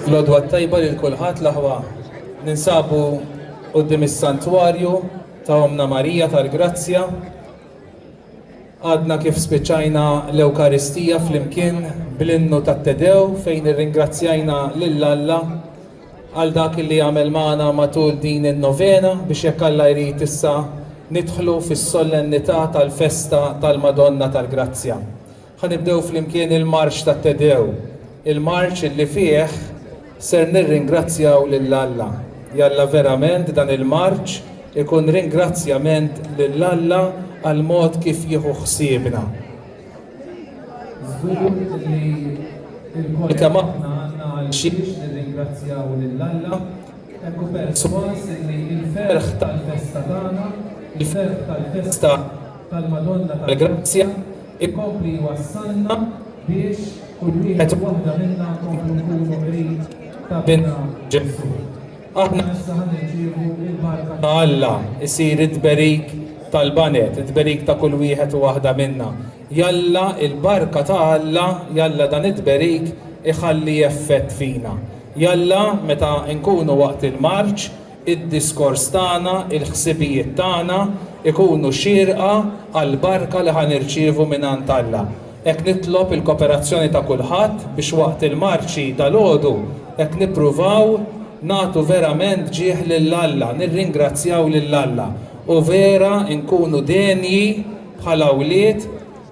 L-odwa tajba lil kulħadd l-aħwa ninsabu quddiem is-santwarju ta' Omna Marija tal-Grazzja. Għadna kif spiċċajna l-Ewkaristija flimkien bl-innu tat-Tedew fejn irringrazzjajna lill-Alla għal dak li għamel magħna matul din in-novena biex jekk Alla jrid issa nidħlu fis-solennità tal-festa tal-Madonna tal-Grazzja. Ħanibdew flimkien il-marċ tat-Tedew, il-marċ li fih ser nirringrazzjaw lill-Alla. Jalla verament dan il-marċ ikun ringrazzjament lill-Alla għal mod kif jieħu ħsiebna. Żgur li il-kol kemm aħna għandna għal xiex nirringrazzjaw lill-Alla, ekku perswas li il-ferħ tal-festa tagħna, il-ferħ tal-festa tal-Madonna tal-Grazzja ikompli wassalna biex kull wieħed waħda minna komplu nkunu qrib ta' bina Ġesu. Aħna issa ħanirċievu il-barka ta' Alla, isir id-berik tal-banet, id-berik ta' kull wieħed u waħda minna. Jalla il-barka ta' Alla, jalla dan id-berik iħalli effett fina. Jalla meta nkunu waqt il-marċ, id-diskors tagħna, il-ħsibijiet tagħna ikunu xirqa għall-barka li ħanirċievu mingħand Alla. Hekk nitlob il-kooperazzjoni ta' kulħadd biex waqt il-marċi tal-għodu hekk nippruvaw nagħtu verament ġieħ lill-Alla, nirringrazzjaw lill-Alla u vera nkunu denji bħala awliet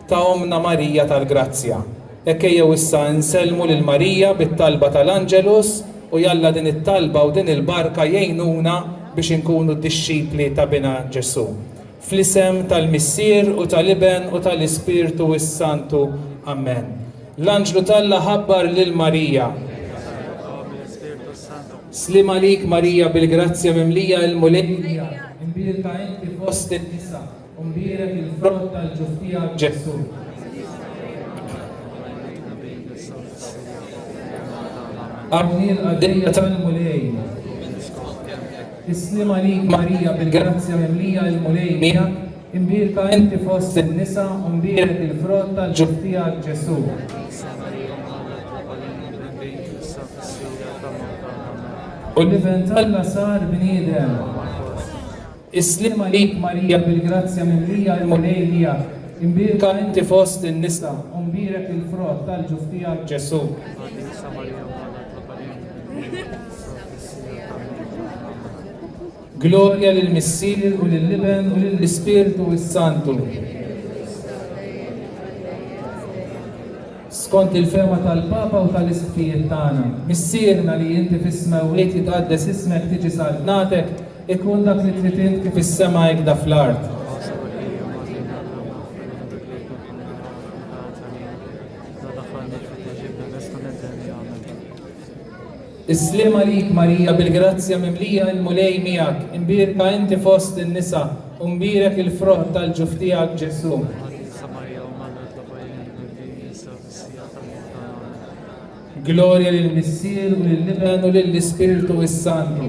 ta' Omna Marija tal-Grazzja. Hekk ejjew issa nsellmu lil Marija bit-talba tal-Anġelus u jalla din it-talba u din il-barka jgħinuna biex inkunu d-dixxipli ta' bina Ġesu. Fl-isem tal-Missier u tal-Iben u tal-Ispirtu is-Santu. Amen. L-Anġlu tal-Alla ħabbar lil Marija. Slim għalik Marija bil-grazzja mimlija il-mulejja, imbirka inti fost in-nisa, u mbirek il-frott tal-ġuftija Ġesu. Abni l-qadejja tal-mulej. Islim għalik Marija bil-grazzja mimlija il-mulejja, imbirka inti fost in-nisa, u mbirek il-frott tal-ġuftija Ġesu. U l-Iben tal-Alla sar bniedem. Islim għalik Marija bil-grazzja mimlija il-mulejja, imbirka inti fost in-nisa, u mbirek il-frott tal-ġuftija Ġesu. Gloria lill-Missier u lill-Iben u lill-Ispirtu is-Santu. Skont il-fema tal-Papa u tal-isfijiet tagħna. Missierna li inti fis-smawiet jitqaddes ismek tiġi saltnatek, ikun dak li trid int kif is-sema hekk da fl-art. Islim għalik Marija bil-grazzja mimlija il-mulej miegħek, imbirka inti fost in-nisa, u mbirek il-frott tal-ġuftija Ġesu. Gloria lill-Missier u lill-Iben u lill-Ispirtu is-Santu.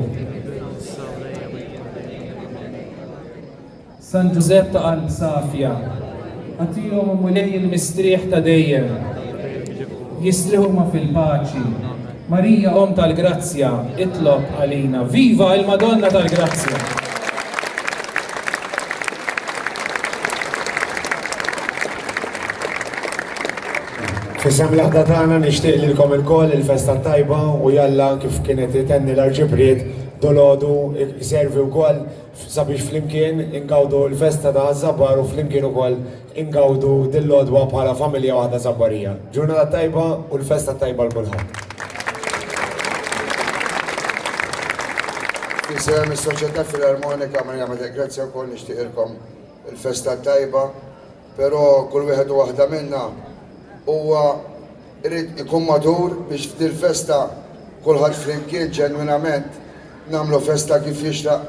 San Giuseppe ta' qalb safja, għatihom mulej il-mistrieħ ta' dejjem, jistrieħu fil-paċi. Marija Om tal-Grazzja, itlob għalina. Viva il-Madonna tal-Grazzja! Fissam l-ħda tagħna nixtieq lilkom il-koll il-festa tajba u jalla kif kienet itenni l-arġibriet dolodu servi wkoll sabiex flimkien ingawdu l-festa ta' Żabbar u flimkien ukoll ingawdu dil-lodwa bħala familja waħda Żabbarija. Ġurnata tajba u l-festa tajba l-kulħadd. Fisem is-Soċjetà Filarmonika Marija tal-Grazzja wkoll nixtieqilkom il-festa tajba, però kull wieħed u waħda minna huwa irid ikun matur biex f'dil festa kulħadd flimkien ġenwinament nagħmlu festa kif jixtaq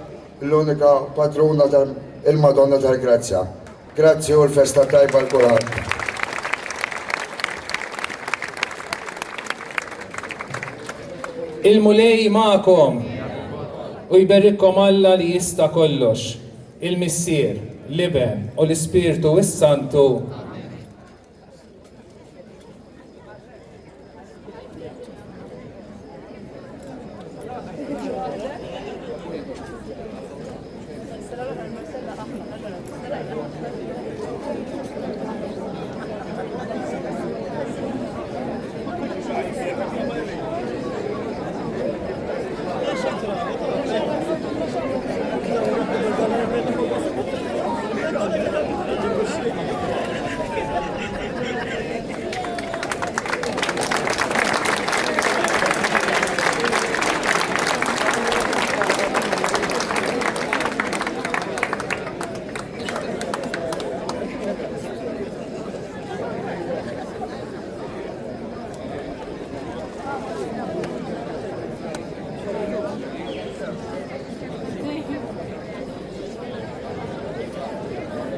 l-unika patruna tal-Madonna tal-Grazzja. Grazzi u l-festa tajba l kulħadd. Il-mulej magħkom u jberrikom Alla li jista' kollox, il-Missier, l-Iben u l-Ispirtu is-Santu.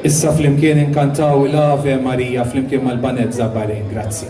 Issa flimkien inkantaw l-Ave Marija flimkien mal-Banet Zabbarin. Grazzi.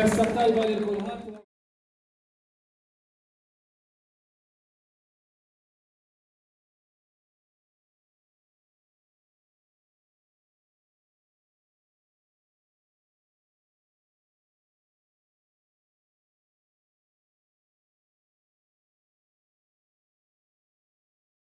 Festa tajba lil kulħadd.